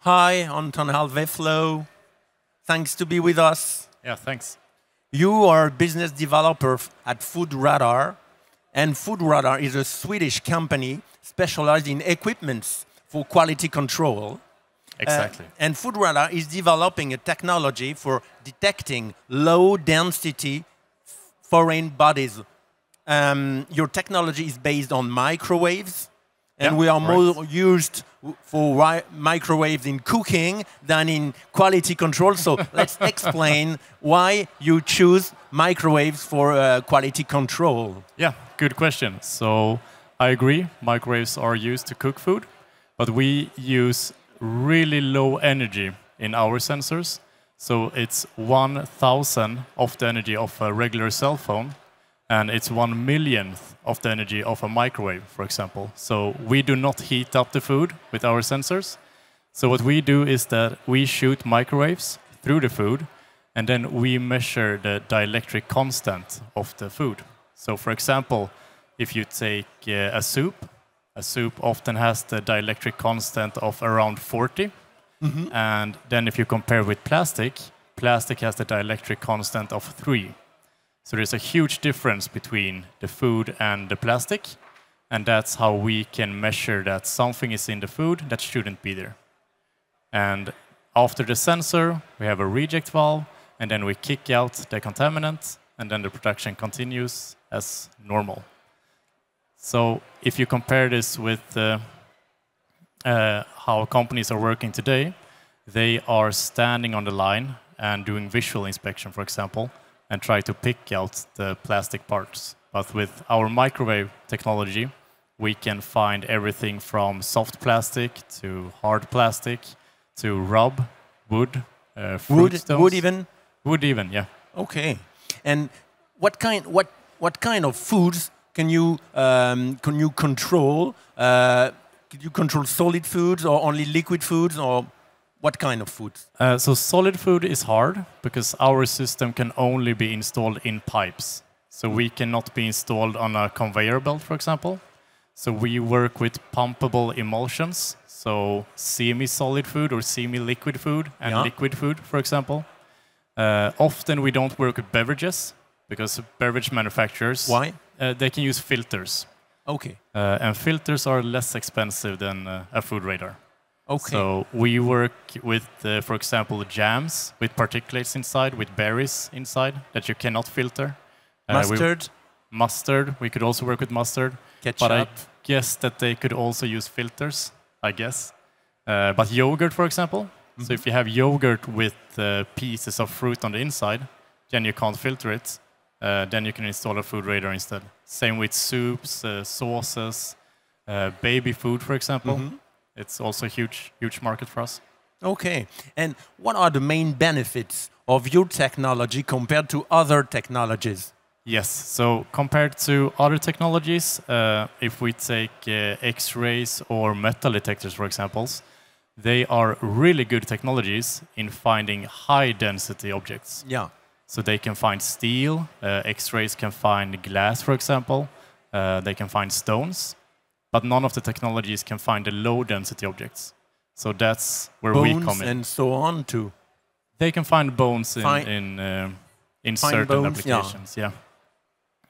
Hi, Anton Halveflo. Thanks to be with us. Yeah, thanks. You are a business developer at FoodRadar, and FoodRadar is a Swedish company specialized in equipments for quality control. Exactly. And FoodRadar is developing a technology for detecting low-density foreign bodies. Your technology is based on microwaves, and we are more used for microwaves in cooking than in quality control. So let's explain why you choose microwaves for quality control. Yeah, good question. So I agree, microwaves are used to cook food, but we use really low energy in our sensors. So it's 1,000 of the energy of a regular cell phone, and it's 1 millionth of the energy of a microwave, for example. So we do not heat up the food with our sensors. So what we do is that we shoot microwaves through the food, and then we measure the dielectric constant of the food. So for example, if you take a soup often has the dielectric constant of around 40. And then if you compare with plastic has the dielectric constant of 3. So there's a huge difference between the food and the plastic, and that's how we can measure that something is in the food that shouldn't be there. And after the sensor, we have a reject valve, and then we kick out the contaminant, and then the production continues as normal. So if you compare this with how companies are working today, they are standing on the line and doing visual inspection, for example, and try to pick out the plastic parts. But with our microwave technology, we can find everything from soft plastic to hard plastic to rub, wood, fruit stones. Wood even? Wood even, yeah. Okay. And what kind of foods can you control? Can you control solid foods or only liquid foods, or what kind of foods? So solid food is hard because our system can only be installed in pipes. So we cannot be installed on a conveyor belt, for example. So we work with pumpable emulsions, so semi-solid food or semi-liquid food and liquid food, for example. Often we don't work with beverages because beverage manufacturers, why? They can use filters. Okay. And filters are less expensive than a FoodRadar. Okay. So we work with, for example, jams with particulates inside, with berries inside that you cannot filter. Mustard? Mustard. We could also work with mustard. Ketchup. But I guess that they could also use filters, I guess. But yogurt, for example. So if you have yogurt with pieces of fruit on the inside, then you can't filter it. Then you can install a FoodRadar instead. Same with soups, sauces, baby food, for example. It's also a huge market for us. Okay. And what are the main benefits of your technology compared to other technologies? Yes. So compared to other technologies, if we take X-rays or metal detectors, for example, they are really good technologies in finding high-density objects. Yeah. So they can find steel, X-rays can find glass, for example, they can find stones, but none of the technologies can find the low-density objects. So that's where we come in. And so on too. They can find bones in certain bones, applications, yeah.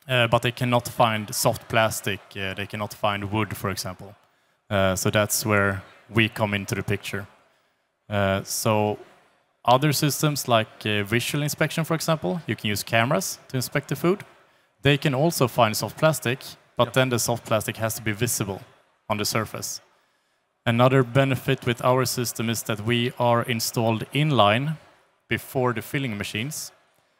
But they cannot find soft plastic, they cannot find wood, for example. So that's where we come into the picture. So other systems like visual inspection, for example, you can use cameras to inspect the food. They can also find soft plastic, but then the soft plastic has to be visible on the surface. Another benefit with our system is that we are installed inline before the filling machines.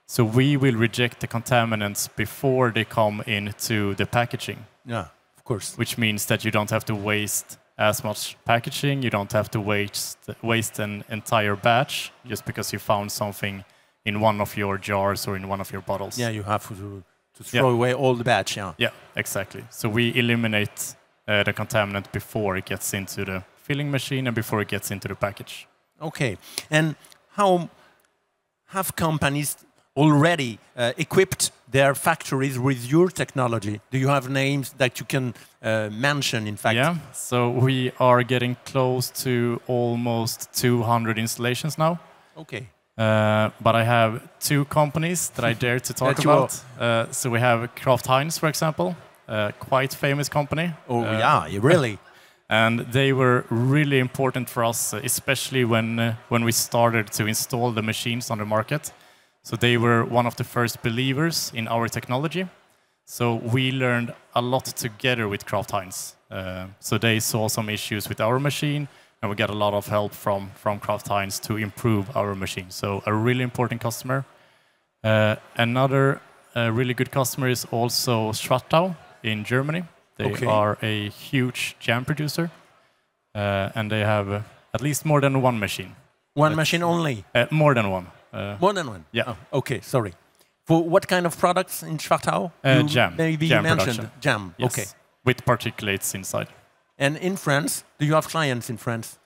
So we will reject the contaminants before they come into the packaging. Yeah, of course. Which means that you don't have to waste as much packaging, you don't have to waste an entire batch just because you found something in one of your jars or in one of your bottles. Yeah, you have to throw away all the batch, yeah. Yeah, exactly. So we eliminate the contaminant before it gets into the filling machine and before it gets into the package. Okay. And how have companies already equipped their factories with your technology? Do you have names that you can mention, in fact? Yeah, so we are getting close to almost 200 installations now. Okay. But I have two companies that I dare to talk about. So we have Kraft Heinz, for example, a quite famous company. Oh, yeah, really? And they were really important for us, especially when we started to install the machines on the market. So they were one of the first believers in our technology. So we learned a lot together with Kraft Heinz. So they saw some issues with our machine, and we got a lot of help from Kraft Heinz to improve our machine. So a really important customer. Another really good customer is also Schwarzau in Germany. They are a huge jam producer, and they have at least more than one machine. One machine only? More than one. More than one? Yeah. Oh, okay, sorry. For what kind of products in Schwarzau? Jam. Maybe jam you mentioned production. jam. Yes. Okay. With particulates inside. And in France, do you have clients in France?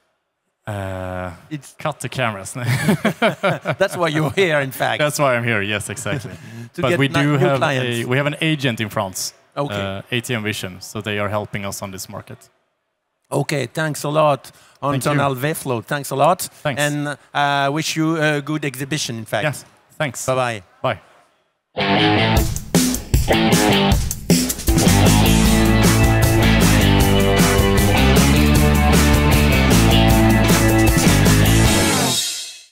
It's cut the cameras. That's why you're here, in fact. That's why I'm here. Yes, exactly. But we do have an agent in France. Okay. ATM Vision, so they are helping us on this market. Okay, thanks a lot, Anton Alveflo. Thanks a lot. Thanks. And I wish you a good exhibition, in fact. Yeah, thanks. Bye-bye. Bye.